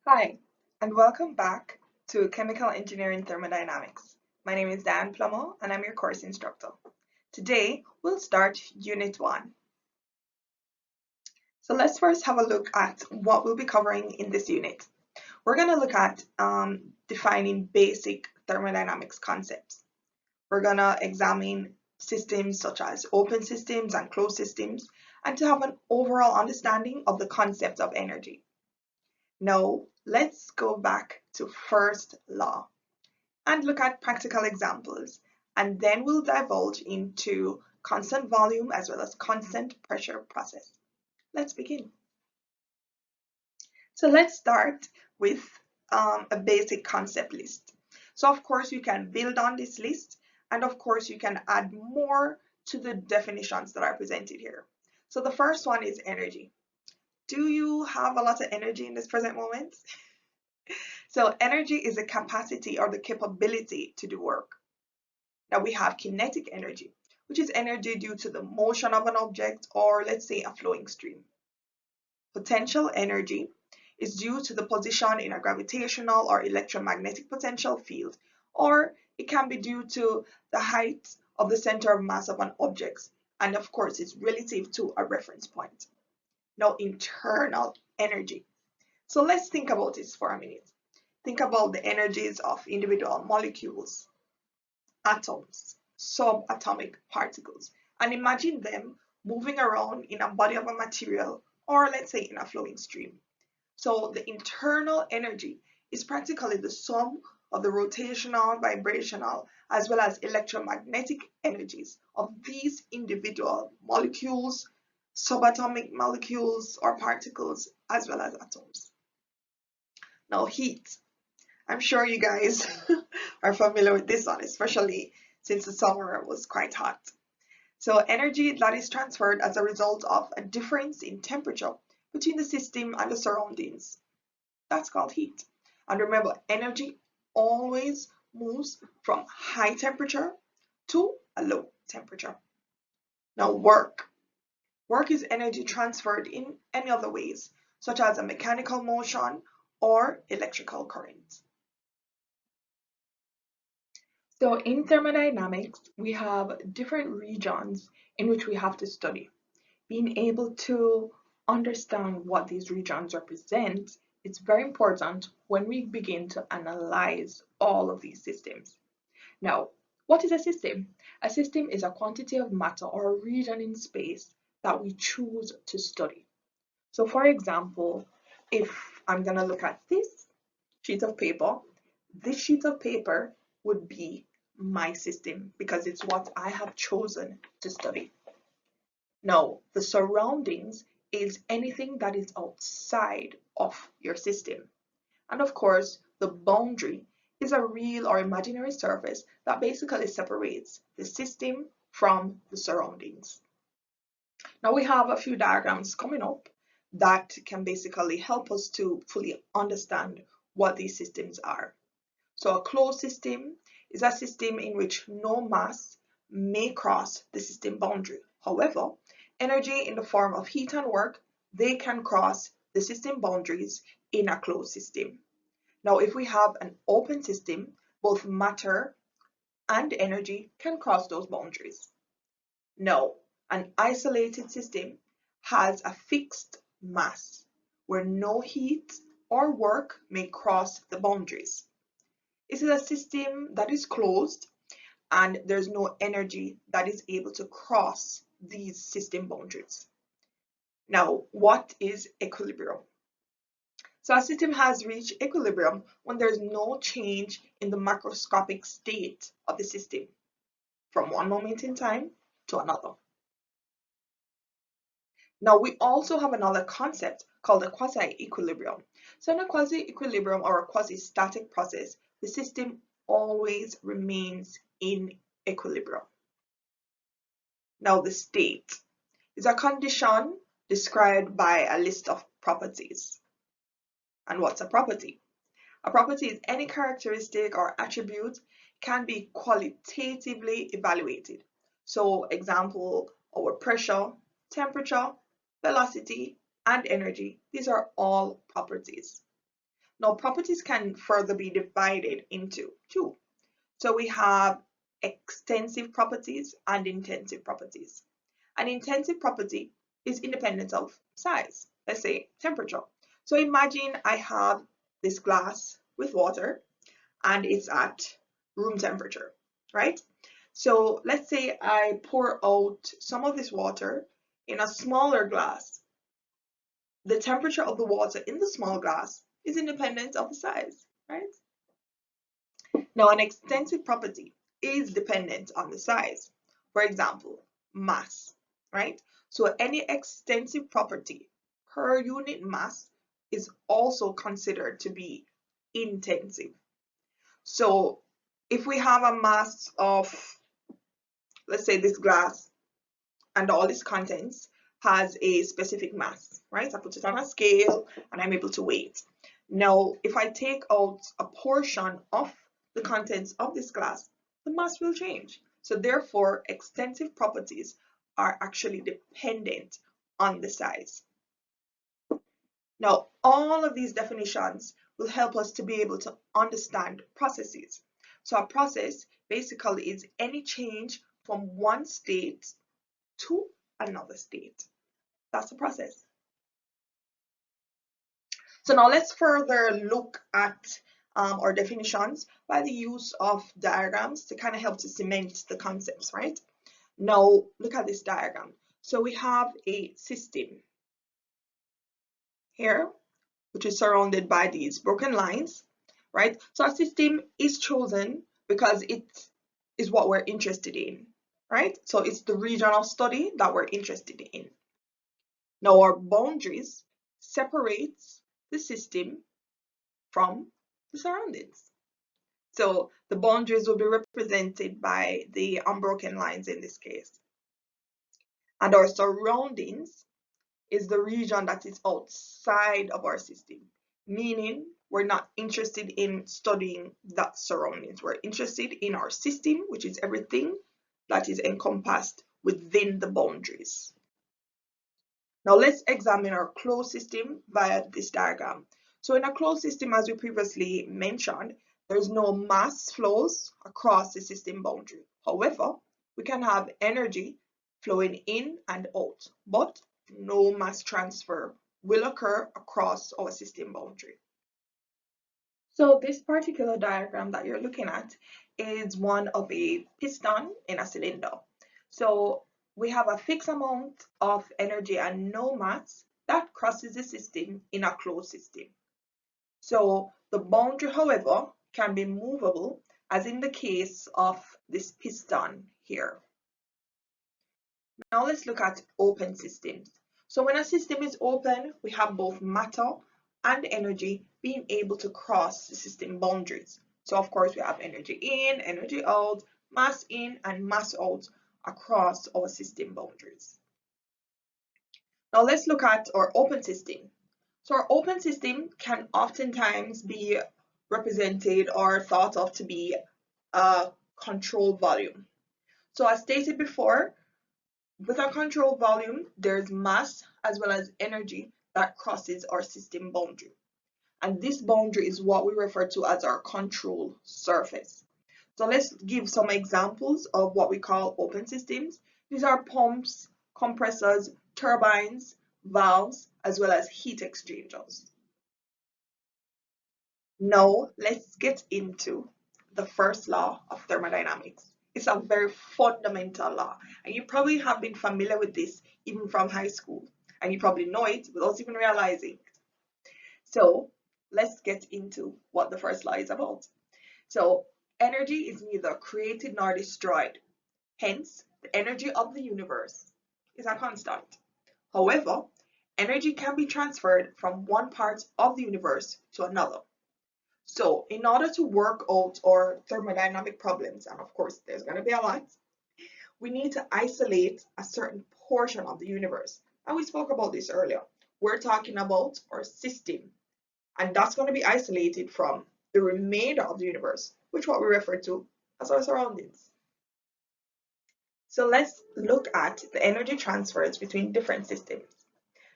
Hi, and welcome back to Chemical Engineering Thermodynamics. My name is Dianne Plummer, and I'm your course instructor. Today, we'll start Unit 1. So let's first have a look at what we'll be covering in this unit. We're going to look at defining basic thermodynamics concepts. We're going to examine systems such as open systems and closed systems, and to have an overall understanding of the concept of energy. Now, let's go back to first law and look at practical examples, and then we'll divulge into constant volume as well as constant pressure process. Let's begin. So let's start with a basic concept list. So of course you can build on this list, and of course you can add more to the definitions that are presented here. So the first one is energy. Do you have a lot of energy in this present moment? So energy is the capacity or the capability to do work. Now we have kinetic energy, which is energy due to the motion of an object, or let's say a flowing stream. Potential energy is due to the position in a gravitational or electromagnetic potential field, or it can be due to the height of the center of mass of an object, and of course it's relative to a reference point. Now internal energy. So let's think about this for a minute. Think about the energies of individual molecules, atoms, subatomic particles, and imagine them moving around in a body of a material, or let's say in a flowing stream. So the internal energy is practically the sum of the rotational, vibrational, as well as electromagnetic energies of these individual molecules, subatomic molecules or particles, as well as atoms. Now heat. I'm sure you guys are familiar with this one, especially since the summer was quite hot. So energy that is transferred as a result of a difference in temperature between the system and the surroundings. That's called heat. And remember, energy always moves from high temperature to a low temperature. Now work. Work is energy transferred in any other ways, such as a mechanical motion or electrical current. So in thermodynamics, we have different regions in which we have to study. Being able to understand what these regions represent is very important when we begin to analyze all of these systems. Now, what is a system? A system is a quantity of matter or a region in space that we choose to study. So for example, if I'm going to look at this sheet of paper, this sheet of paper would be my system because it's what I have chosen to study. Now, the surroundings is anything that is outside of your system. And of course, the boundary is a real or imaginary surface that basically separates the system from the surroundings. Now we have a few diagrams coming up that can basically help us to fully understand what these systems are. So a closed system is a system in which no mass may cross the system boundary. However, energy in the form of heat and work, they can cross the system boundaries in a closed system. Now, if we have an open system, both matter and energy can cross those boundaries. Now, an isolated system has a fixed mass where no heat or work may cross the boundaries. It is a system that is closed and there's no energy that is able to cross these system boundaries. Now, what is equilibrium? So a system has reached equilibrium when there's no change in the macroscopic state of the system from one moment in time to another. Now we also have another concept called a quasi-equilibrium. So in a quasi-equilibrium or a quasi-static process, the system always remains in equilibrium. Now the state is a condition described by a list of properties. And what's a property? A property is any characteristic or attribute can be qualitatively evaluated. So example, our pressure, temperature, velocity, and energy. These are all properties. Now, properties can further be divided into two. So we have extensive properties and intensive properties. An intensive property is independent of size, let's say temperature. So imagine I have this glass with water and it's at room temperature, right? So let's say I pour out some of this water in a smaller glass. The temperature of the water in the small glass is independent of the size, right? Now, an extensive property is dependent on the size. For example, mass, right? So any extensive property per unit mass is also considered to be intensive. So if we have a mass of, let's say, this glass and all its contents has a specific mass, right? I put it on a scale and I'm able to weigh it. Now, if I take out a portion of the contents of this glass, the mass will change. So therefore, extensive properties are actually dependent on the size. Now, all of these definitions will help us to be able to understand processes. So a process basically is any change from one state to another state. That's a process. So now let's further look at our definitions by the use of diagrams to kind of help to cement the concepts, right? Now look at this diagram. So we have a system here, which is surrounded by these broken lines, right? So our system is chosen because it is what we're interested in, right? So it's the region of study that we're interested in. Now our boundaries separates the system from the surroundings. So the boundaries will be represented by the unbroken lines in this case. And our surroundings is the region that is outside of our system, meaning we're not interested in studying that surroundings. We're interested in our system, which is everything that is encompassed within the boundaries. Now let's examine our closed system via this diagram. So in a closed system, as we previously mentioned, there's no mass flows across the system boundary. However, we can have energy flowing in and out, but no mass transfer will occur across our system boundary. So this particular diagram that you're looking at is one of a piston in a cylinder. So we have a fixed amount of energy and no mass that crosses the system in a closed system. So the boundary, however, can be movable, as in the case of this piston here. Now let's look at open systems. So when a system is open, we have both matter and energy being able to cross the system boundaries. So of course we have energy in, energy out, mass in and mass out across our system boundaries. Now let's look at our open system. So our open system can oftentimes be represented or thought of to be a control volume. So as stated before, with a control volume, there's mass as well as energy that crosses our system boundary. And this boundary is what we refer to as our control surface. So let's give some examples of what we call open systems. These are pumps, compressors, turbines, valves, as well as heat exchangers. Now let's get into the first law of thermodynamics. It's a very fundamental law, and you probably have been familiar with this even from high school, and you probably know it without even realizing it. So let's get into what the first law is about. So energy is neither created nor destroyed. Hence, the energy of the universe is a constant. However, energy can be transferred from one part of the universe to another. So in order to work out our thermodynamic problems, and of course there's going to be a lot, we need to isolate a certain portion of the universe. And we spoke about this earlier. We're talking about our system, and that's going to be isolated from the remainder of the universe, which what we refer to as our surroundings. So let's look at the energy transfers between different systems.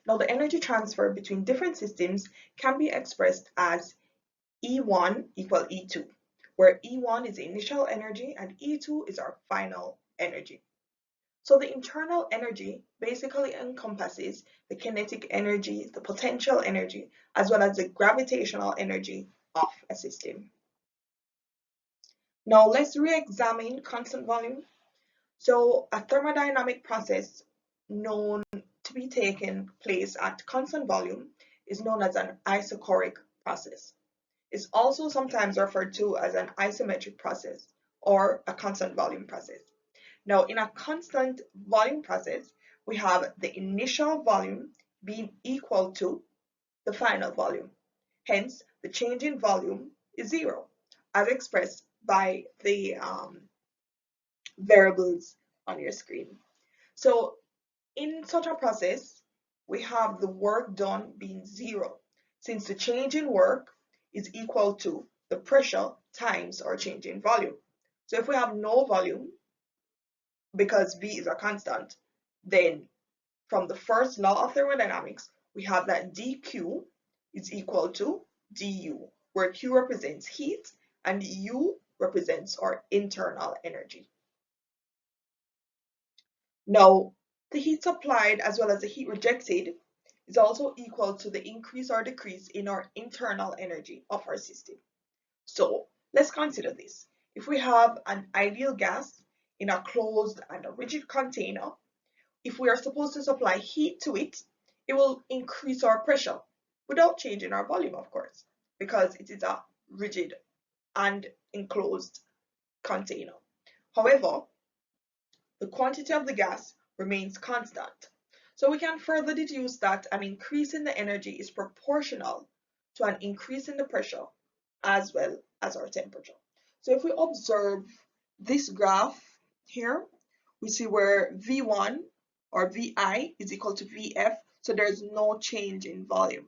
Now the energy transfer between different systems can be expressed as E1 equal E2, where E1 is the initial energy and E2 is our final energy. So the internal energy basically encompasses the kinetic energy, the potential energy, as well as the gravitational energy of a system. Now let's re-examine constant volume. So a thermodynamic process known to be taking place at constant volume is known as an isochoric process. It's also sometimes referred to as an isometric process or a constant volume process. Now, in a constant volume process, we have the initial volume being equal to the final volume. Hence, the change in volume is zero, as expressed by the variables on your screen. So, in such a process, we have the work done being zero, since the change in work is equal to the pressure times our change in volume. So if we have no volume, because V is a constant, then from the first law of thermodynamics, we have that dQ is equal to du, where Q represents heat and U represents our internal energy. Now, the heat supplied as well as the heat rejected is also equal to the increase or decrease in our internal energy of our system. So let's consider this. If we have an ideal gas in a closed and a rigid container, if we are supposed to supply heat to it, it will increase our pressure without changing our volume, of course, because it is a rigid and enclosed container. However, the quantity of the gas remains constant. So we can further deduce that an increase in the energy is proportional to an increase in the pressure as well as our temperature. So if we observe this graph here, we see where V1 or Vi is equal to Vf, so there's no change in volume.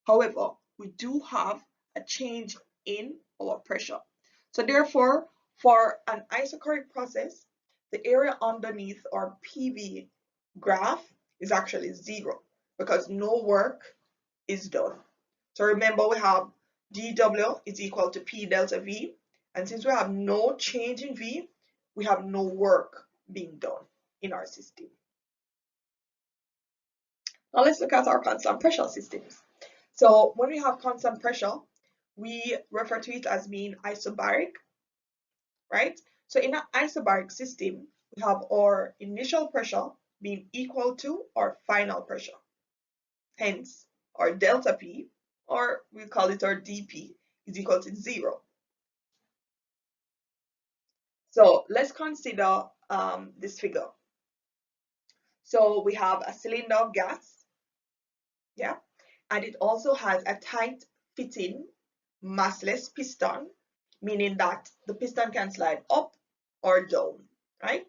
However, we do have a change in our pressure. So therefore, for an isochoric process, the area underneath our PV graph is actually zero because no work is done. So remember, we have dW is equal to P delta V, and since we have no change in V, we have no work being done in our system. Now let's look at our constant pressure systems. So when we have constant pressure, we refer to it as being isobaric, right? So in an isobaric system, we have our initial pressure being equal to our final pressure. Hence, our delta P, or we call it our dP, is equal to zero. So let's consider this figure. So we have a cylinder of gas, yeah, and it also has a tight fitting massless piston, meaning that the piston can slide up or down, right?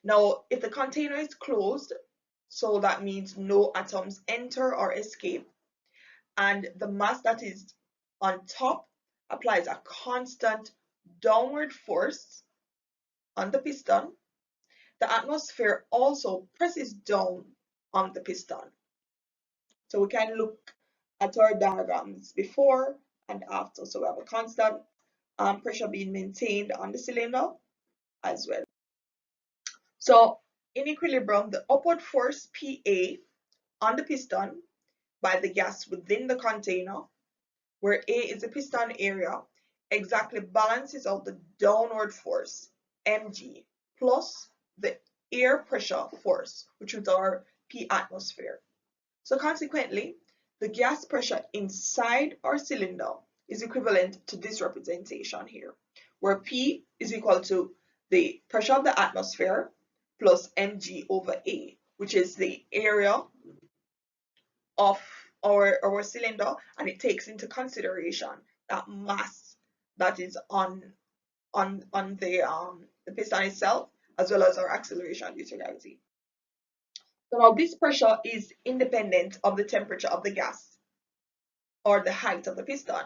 Now, if the container is closed, so that means no atoms enter or escape, and the mass that is on top applies a constant downward force on the piston, the atmosphere also presses down on the piston. So we can look at our diagrams before and after. So we have a constant pressure being maintained on the cylinder as well. So in equilibrium, the upward force PA on the piston by the gas within the container, where A is the piston area, exactly balances out the downward force mg plus the air pressure force, which is our P atmosphere. So consequently, the gas pressure inside our cylinder is equivalent to this representation here, where P is equal to the pressure of the atmosphere plus mg over A, which is the area of our cylinder, and it takes into consideration that mass that is on the piston itself, as well as our acceleration due to gravity. So now this pressure is independent of the temperature of the gas or the height of the piston.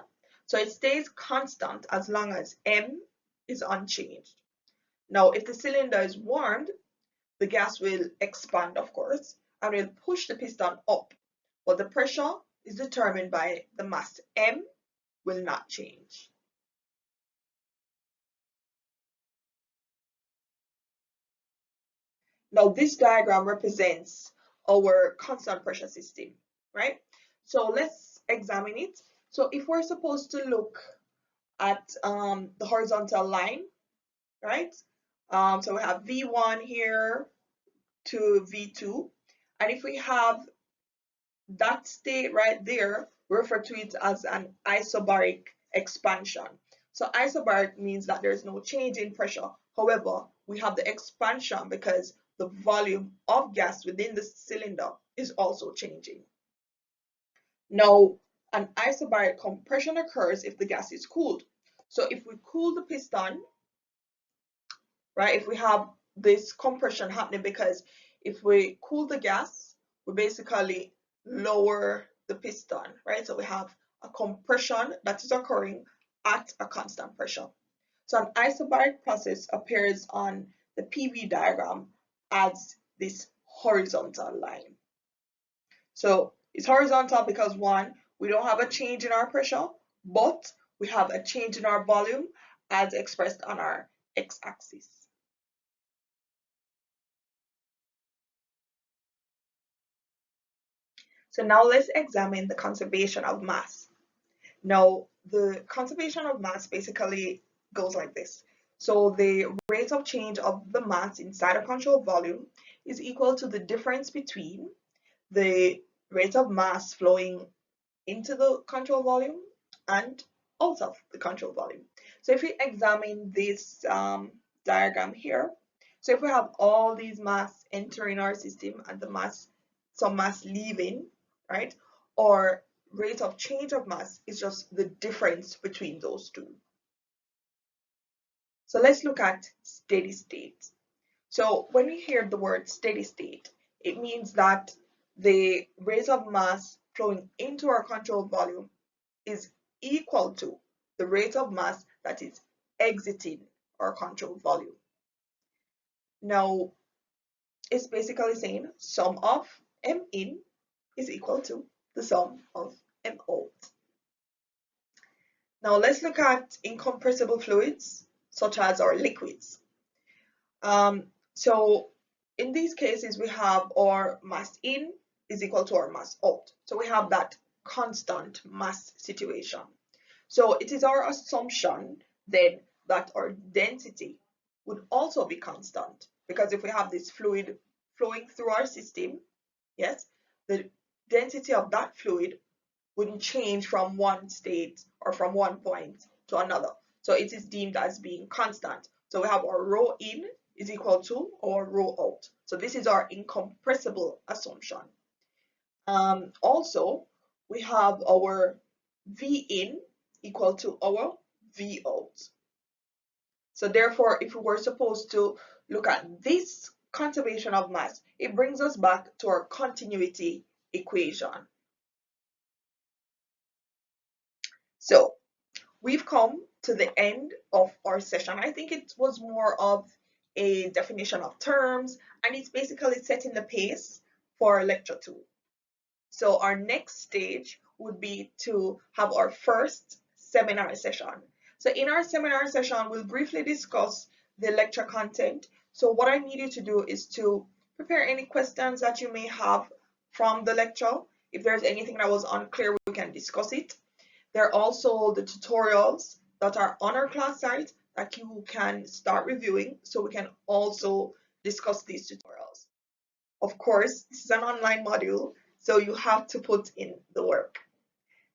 So it stays constant as long as M is unchanged. Now, if the cylinder is warmed, the gas will expand, of course, and will push the piston up. But the pressure is determined by the mass M will not change. Now this diagram represents our constant pressure system, right? So let's examine it. So if we're supposed to look at the horizontal line, right? So we have V1 here to V2. And if we have that state right there, we refer to it as an isobaric expansion. So isobaric means that there's no change in pressure. However, we have the expansion because the volume of gas within the cylinder is also changing. Now, an isobaric compression occurs if the gas is cooled. So if we cool the piston, right, if we have this compression happening, because if we cool the gas, we basically lower the piston, right? So we have a compression that is occurring at a constant pressure. So an isobaric process appears on the PV diagram as this horizontal line. So it's horizontal because one, we don't have a change in our pressure, but we have a change in our volume as expressed on our x-axis. So now let's examine the conservation of mass. Now, the conservation of mass basically goes like this. So the rate of change of the mass inside a controlled volume is equal to the difference between the rate of mass flowing into the control volume and out of the control volume. So if we examine this diagram here, so if we have all these mass entering our system and the mass, some mass leaving, right? Or rate of change of mass is just the difference between those two. So let's look at steady state. So when we hear the word steady state, it means that the rate of mass flowing into our controlled volume is equal to the rate of mass that is exiting our controlled volume. Now, it's basically saying sum of M in is equal to the sum of M out. Now let's look at incompressible fluids, such as our liquids. So in these cases, we have our mass in is equal to our mass out. So we have that constant mass situation. So it is our assumption then that our density would also be constant, because if we have this fluid flowing through our system, yes, the density of that fluid wouldn't change from one state or from one point to another. So it is deemed as being constant. So we have our rho in is equal to our rho out. So this is our incompressible assumption. Also, we have our V in equal to our V out. So therefore, if we were supposed to look at this conservation of mass, it brings us back to our continuity equation. So we've come to the end of our session. I think it was more of a definition of terms, and it's basically setting the pace for lecture 2. So our next stage would be to have our first seminar session. So in our seminar session, we'll briefly discuss the lecture content. So what I need you to do is to prepare any questions that you may have from the lecture. If there's anything that was unclear, we can discuss it. There are also the tutorials that are on our class site that you can start reviewing, so we can also discuss these tutorials. Of course, this is an online module, so you have to put in the work.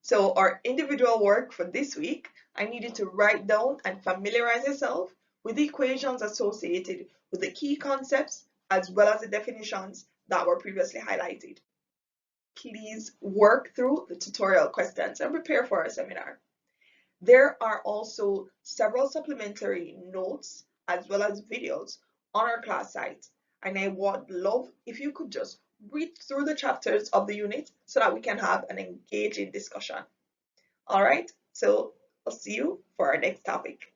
So our individual work for this week, I need you to write down and familiarize yourself with the equations associated with the key concepts as well as the definitions that were previously highlighted. Please work through the tutorial questions and prepare for our seminar. There are also several supplementary notes as well as videos on our class site, and I would love if you could just read through the chapters of the unit so that we can have an engaging discussion. All right, so I'll see you for our next topic.